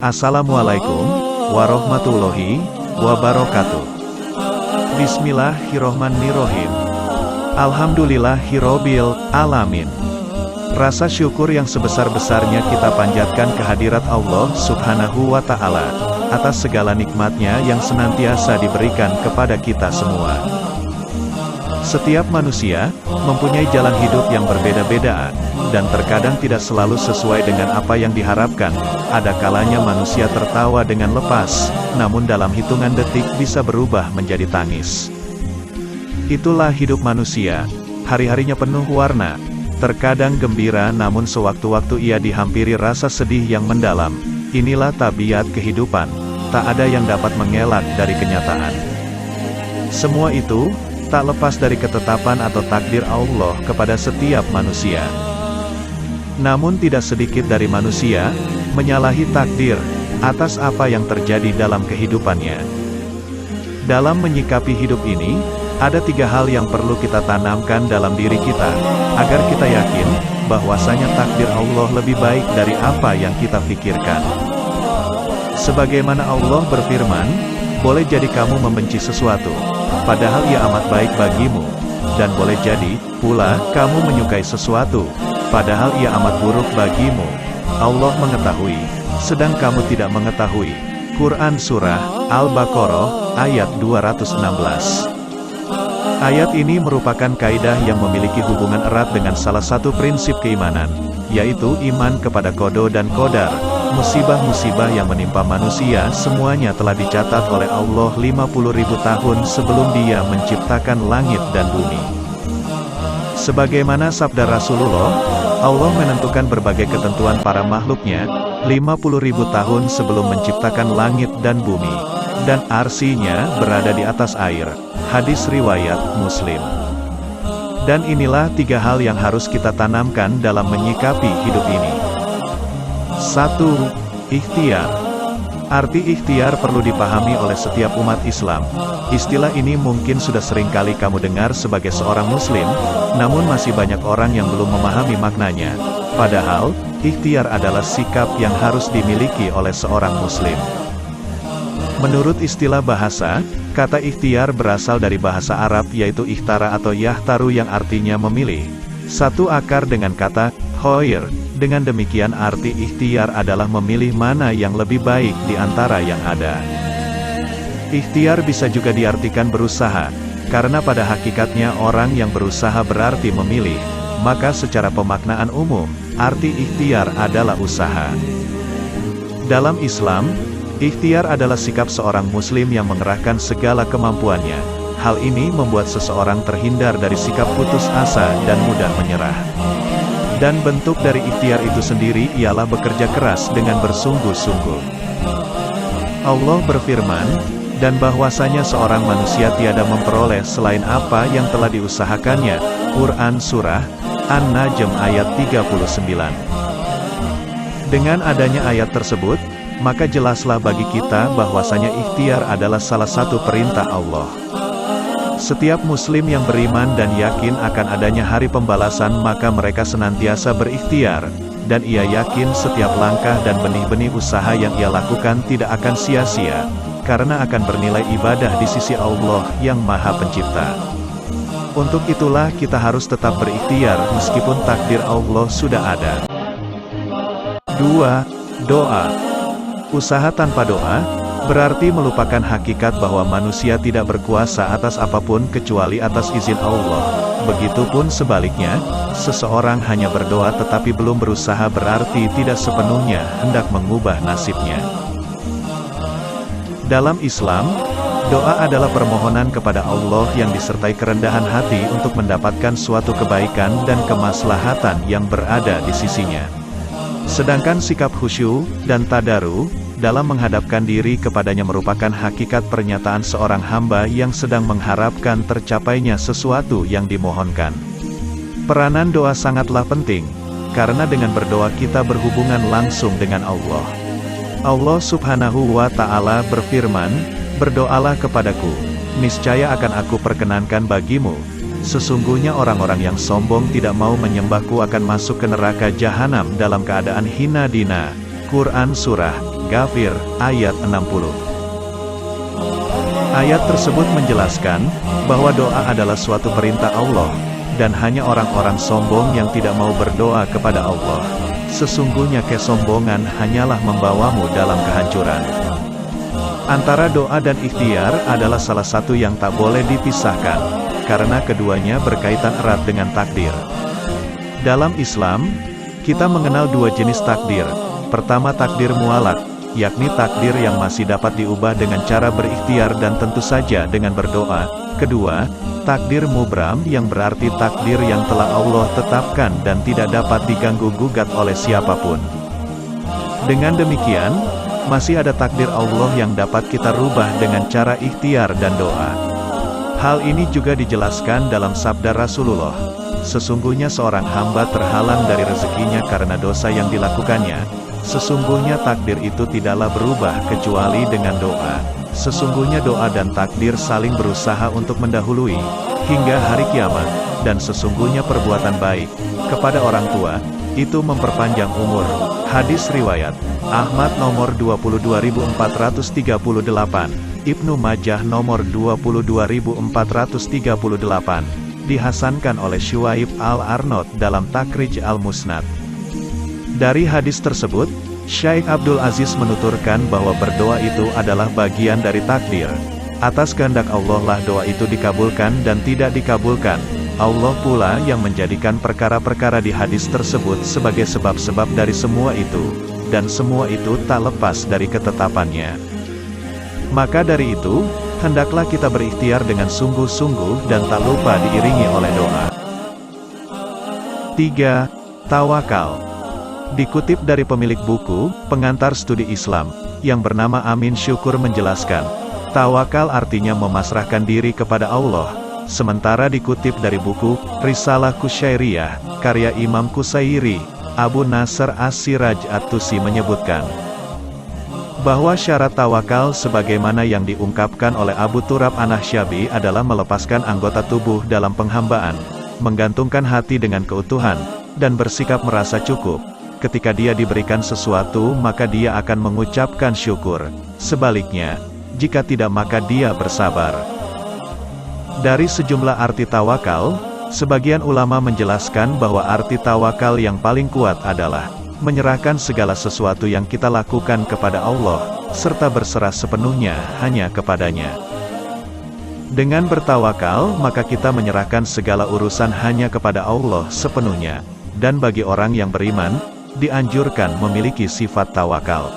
Assalamualaikum warahmatullahi wabarakatuh. Bismillahirrohmanirrohim. Alhamdulillahirobbil alamin. Rasa syukur yang sebesar-besarnya kita panjatkan kehadirat Allah Subhanahu wa Ta'ala atas segala nikmatnya yang senantiasa diberikan kepada kita semua. Setiap manusia mempunyai jalan hidup yang berbeda-beda, dan terkadang tidak selalu sesuai dengan apa yang diharapkan. Ada kalanya manusia tertawa dengan lepas, namun dalam hitungan detik bisa berubah menjadi tangis. Itulah hidup manusia, hari-harinya penuh warna, terkadang gembira namun sewaktu-waktu ia dihampiri rasa sedih yang mendalam. Inilah tabiat kehidupan, tak ada yang dapat mengelak dari kenyataan. Semua itu tak lepas dari ketetapan atau takdir Allah kepada setiap manusia. Namun tidak sedikit dari manusia menyalahi takdir atas apa yang terjadi dalam kehidupannya. Dalam menyikapi hidup ini, ada 3 hal yang perlu kita tanamkan dalam diri kita, agar kita yakin bahwasanya takdir Allah lebih baik dari apa yang kita pikirkan. Sebagaimana Allah berfirman, boleh jadi kamu membenci sesuatu, padahal ia amat baik bagimu, dan boleh jadi pula kamu menyukai sesuatu, padahal ia amat buruk bagimu. Allah mengetahui, sedang kamu tidak mengetahui. Quran Surah Al-Baqarah ayat 216. Ayat ini merupakan kaidah yang memiliki hubungan erat dengan salah satu prinsip keimanan, yaitu iman kepada qada dan qadar. Musibah-musibah yang menimpa manusia semuanya telah dicatat oleh Allah 50.000 tahun sebelum Dia menciptakan langit dan bumi. Sebagaimana sabda Rasulullah, Allah menentukan berbagai ketentuan para makhluknya 50.000 tahun sebelum menciptakan langit dan bumi, dan arsinya berada di atas air. Hadis riwayat Muslim. Dan inilah 3 hal yang harus kita tanamkan dalam menyikapi hidup ini. 1. Ikhtiar. Arti ikhtiar perlu dipahami oleh setiap umat Islam. Istilah ini mungkin sudah sering kali kamu dengar sebagai seorang muslim, namun masih banyak orang yang belum memahami maknanya. Padahal, ikhtiar adalah sikap yang harus dimiliki oleh seorang muslim. Menurut istilah bahasa, kata ikhtiar berasal dari bahasa Arab yaitu ikhtara atau yahtaru yang artinya memilih. Satu akar dengan kata khoir. Dengan demikian arti ikhtiar adalah memilih mana yang lebih baik di antara yang ada. Ikhtiar bisa juga diartikan berusaha, karena pada hakikatnya orang yang berusaha berarti memilih, maka secara pemaknaan umum, arti ikhtiar adalah usaha. Dalam Islam, ikhtiar adalah sikap seorang muslim yang mengerahkan segala kemampuannya. Hal ini membuat seseorang terhindar dari sikap putus asa dan mudah menyerah. Dan bentuk dari ikhtiar itu sendiri ialah bekerja keras dengan bersungguh-sungguh. Allah berfirman, dan bahwasanya seorang manusia tiada memperoleh selain apa yang telah diusahakannya. Quran Surah An-Najm ayat 39. Dengan adanya ayat tersebut, maka jelaslah bagi kita bahwasanya ikhtiar adalah salah satu perintah Allah. Setiap muslim yang beriman dan yakin akan adanya hari pembalasan maka mereka senantiasa berikhtiar, dan ia yakin setiap langkah dan benih-benih usaha yang ia lakukan tidak akan sia-sia, karena akan bernilai ibadah di sisi Allah yang Maha Pencipta. Untuk itulah kita harus tetap berikhtiar meskipun takdir Allah sudah ada. 2. Doa. Usaha tanpa doa berarti melupakan hakikat bahwa manusia tidak berkuasa atas apapun kecuali atas izin Allah. Begitupun sebaliknya, seseorang hanya berdoa tetapi belum berusaha berarti tidak sepenuhnya hendak mengubah nasibnya. Dalam Islam, doa adalah permohonan kepada Allah yang disertai kerendahan hati untuk mendapatkan suatu kebaikan dan kemaslahatan yang berada di sisinya. Sedangkan sikap khusyuk dan tadaru dalam menghadapkan diri kepadanya merupakan hakikat pernyataan seorang hamba yang sedang mengharapkan tercapainya sesuatu yang dimohonkan. Peranan doa sangatlah penting, karena dengan berdoa kita berhubungan langsung dengan Allah. Allah Subhanahu wa Ta'ala berfirman, "Berdoalah kepadaku, niscaya akan aku perkenankan bagimu. Sesungguhnya orang-orang yang sombong tidak mau menyembahku akan masuk ke neraka jahanam dalam keadaan hina dina." Quran Surah Ghafir, ayat 60. Ayat tersebut menjelaskan bahwa doa adalah suatu perintah Allah, dan hanya orang-orang sombong yang tidak mau berdoa kepada Allah. Sesungguhnya kesombongan hanyalah membawamu dalam kehancuran. Antara doa dan ikhtiar adalah salah satu yang tak boleh dipisahkan, karena keduanya berkaitan erat dengan takdir. Dalam Islam, kita mengenal dua jenis takdir. Pertama, takdir mualak, yakni takdir yang masih dapat diubah dengan cara berikhtiar dan tentu saja dengan berdoa. Kedua, takdir mubram yang berarti takdir yang telah Allah tetapkan dan tidak dapat diganggu-gugat oleh siapapun. Dengan demikian, masih ada takdir Allah yang dapat kita rubah dengan cara ikhtiar dan doa. Hal ini juga dijelaskan dalam sabda Rasulullah. Sesungguhnya seorang hamba terhalang dari rezekinya karena dosa yang dilakukannya. Sesungguhnya takdir itu tidaklah berubah kecuali dengan doa. Sesungguhnya doa dan takdir saling berusaha untuk mendahului hingga hari kiamat, dan sesungguhnya perbuatan baik kepada orang tua itu memperpanjang umur. Hadis riwayat Ahmad nomor 22438, Ibnu Majah nomor 22438, dihasankan oleh Syuaib Al-Arnaud dalam Takrij Al-Musnad. Dari hadis tersebut, Syekh Abdul Aziz menuturkan bahwa berdoa itu adalah bagian dari takdir. Atas kehendak Allah lah doa itu dikabulkan dan tidak dikabulkan. Allah pula yang menjadikan perkara-perkara di hadis tersebut sebagai sebab-sebab dari semua itu, dan semua itu tak lepas dari ketetapannya. Maka dari itu, hendaklah kita berikhtiar dengan sungguh-sungguh dan tak lupa diiringi oleh doa. 3. Tawakal. Dikutip dari pemilik buku, Pengantar Studi Islam, yang bernama Amin Syukur menjelaskan, tawakal artinya memasrahkan diri kepada Allah. Sementara dikutip dari buku, Risalah Kusyairiyah, karya Imam Kusairi, Abu Nasr As-Siraj At-Tusi menyebutkan, bahwa syarat tawakal sebagaimana yang diungkapkan oleh Abu Turab An-Nahsyabi adalah melepaskan anggota tubuh dalam penghambaan, menggantungkan hati dengan keutuhan, dan bersikap merasa cukup. Ketika dia diberikan sesuatu maka dia akan mengucapkan syukur. Sebaliknya, jika tidak maka dia bersabar. Dari sejumlah arti tawakal, sebagian ulama menjelaskan bahwa arti tawakal yang paling kuat adalah menyerahkan segala sesuatu yang kita lakukan kepada Allah, serta berserah sepenuhnya hanya kepadanya. Dengan bertawakal, maka kita menyerahkan segala urusan hanya kepada Allah sepenuhnya. Dan bagi orang yang beriman, dianjurkan memiliki sifat tawakal.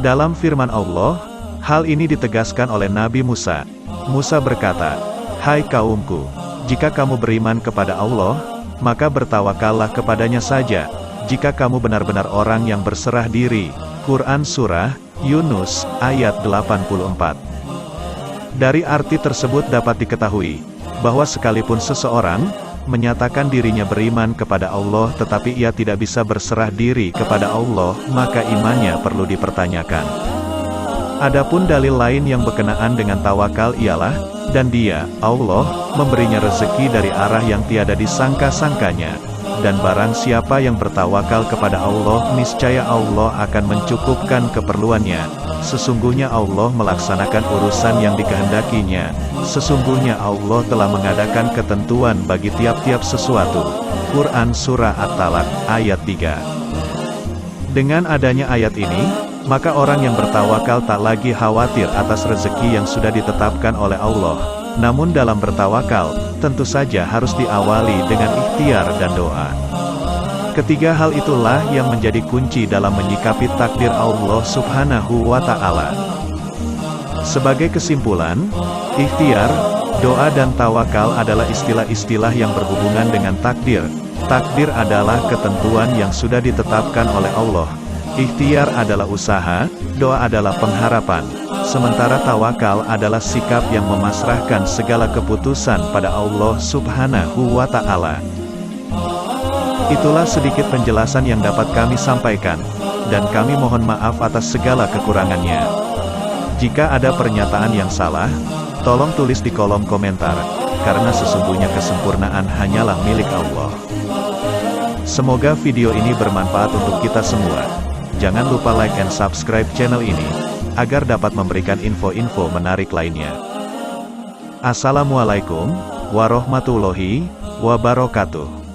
Dalam firman Allah, hal ini ditegaskan oleh Nabi Musa. Musa berkata, "Hai kaumku, jika kamu beriman kepada Allah, maka bertawakallah kepadanya saja. Jika kamu benar-benar orang yang berserah diri." Quran Surah Yunus, ayat 84. Dari arti tersebut dapat diketahui, bahwa sekalipun seseorang menyatakan dirinya beriman kepada Allah tetapi ia tidak bisa berserah diri kepada Allah, maka imannya perlu dipertanyakan. Adapun dalil lain yang berkenaan dengan tawakal ialah, dan dia, Allah, memberinya rezeki dari arah yang tiada disangka-sangkanya. Dan barang siapa yang bertawakal kepada Allah, niscaya Allah akan mencukupkan keperluannya. Sesungguhnya Allah melaksanakan urusan yang dikehendakinya. Sesungguhnya Allah telah mengadakan ketentuan bagi tiap-tiap sesuatu. Quran Surah At-Talaq, ayat 3. Dengan adanya ayat ini, maka orang yang bertawakal tak lagi khawatir atas rezeki yang sudah ditetapkan oleh Allah. Namun dalam bertawakal, tentu saja harus diawali dengan ikhtiar dan doa. Ketiga hal itulah yang menjadi kunci dalam menyikapi takdir Allah Subhanahu wa Ta'ala. Sebagai kesimpulan, ikhtiar, doa dan tawakal adalah istilah-istilah yang berhubungan dengan takdir. Takdir adalah ketentuan yang sudah ditetapkan oleh Allah. Ikhtiar adalah usaha, doa adalah pengharapan. Sementara tawakal adalah sikap yang memasrahkan segala keputusan pada Allah Subhanahu wa Ta'ala. Itulah sedikit penjelasan yang dapat kami sampaikan, dan kami mohon maaf atas segala kekurangannya. Jika ada pernyataan yang salah, tolong tulis di kolom komentar, karena sesungguhnya kesempurnaan hanyalah milik Allah. Semoga video ini bermanfaat untuk kita semua. Jangan lupa like and subscribe channel ini, agar dapat memberikan info-info menarik lainnya. Assalamualaikum warahmatullahi wabarakatuh.